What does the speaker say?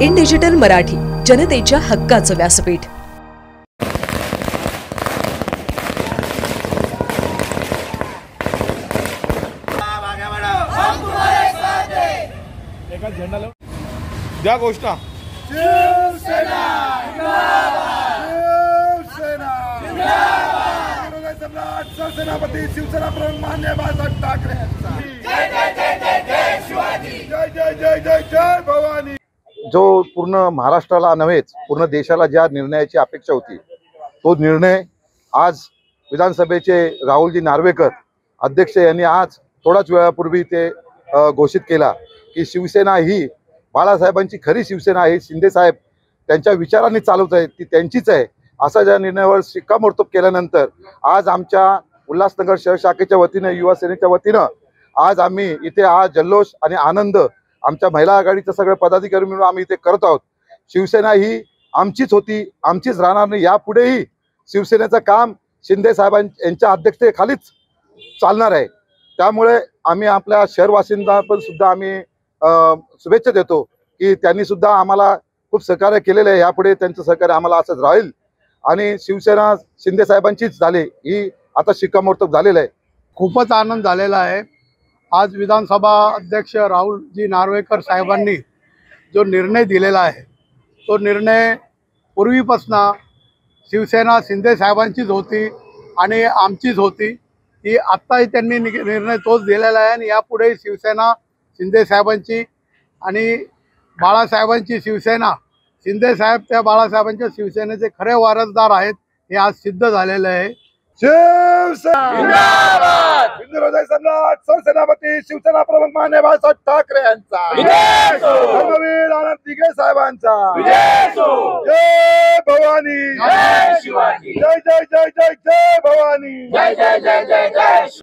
In digital Marathi, जनतेच्या हक्काचं व्यासपीठ। द्या घोषणा। शिवसेना जिंदाबाद, सम्राट सरसेनापती शिवसेना प्रमुख माननीय बाळासाहेब ठाकरे यांचा जय जय जय जय जय शिवाजी, जय जय जय जय जय भवानी। जो पूर्ण महाराष्ट्राला नव्हेच पूर्ण देशाला ज्या निर्णयाची अपेक्षा होती, तो निर्णय आज विधानसभेचे राहुलजी नार्वेकर अध्यक्ष यांनी आज थोड्याच वेळापूर्वी ते घोषित केला की शिवसेना ही बाळासाहेबांची खरी शिवसेना आहे, शिंदे साहेब त्यांच्या विचारांनी चालवत आहेत, ती त्यांचीच आहे, असा ज्या निर्णयावर शिक्कामोर्तब केल्यानंतर आज आमच्या उल्हासनगर शहर शाखेच्या वतीनं, युवा सेनेच्या वतीनं आज आम्ही इथे आज जल्लोष आणि आनंद आमच्या महिला आघाडीचं सगळं पदाधिकारी मिळून आम्ही इथे करत आहोत। शिवसेना ही आमचीच होती, आमचीच राहणार नाही, यापुढेही शिवसेनेचं काम शिंदे साहेबांच्या अध्यक्षतेखालीच चालणार आहे। त्यामुळे आम्ही आपल्या शहरवासिंना पण सुद्धा आम्ही शुभेच्छा देतो की त्यांनी सुद्धा आम्हाला खूप सहकार्य केलेलं आहे, यापुढे त्यांचं सहकार्य आम्हाला असंच राहील आणि शिवसेना शिंदे साहेबांचीच झाली ही आता शिक्कामोर्तब झालेलं आहे। खूपच आनंद झालेला आहे। आज विधानसभा अध्यक्ष राहुलजी नार्वेकर साहेबांनी जो निर्णय दिलेला आहे, तो निर्णय पूर्वीपासून शिवसेना शिंदे साहेबांचीच होती आणि आमचीच होती, की आत्ताही त्यांनी निर्णय तोच दिलेला आहे आणि यापुढे शिवसेना शिंदे साहेबांची आणि बाळासाहेबांची शिवसेना, शिंदे साहेब त्या बाळासाहेबांच्या शिवसेनेचे खरे वारसदार आहेत, हे आज सिद्ध झालेलं आहे। शिवसेना जिंदाबाद, हिंदुहृदय सम्राट सरसेनापती शिवसेना प्रमुख माननीय बाळासाहेब ठाकरे यांचा धर्मवीर आनंद दिघे साहेबांचा जय भवानी, जय शिवाजी, जय जय जय जय जय भवानी, जय जय जय जय जय।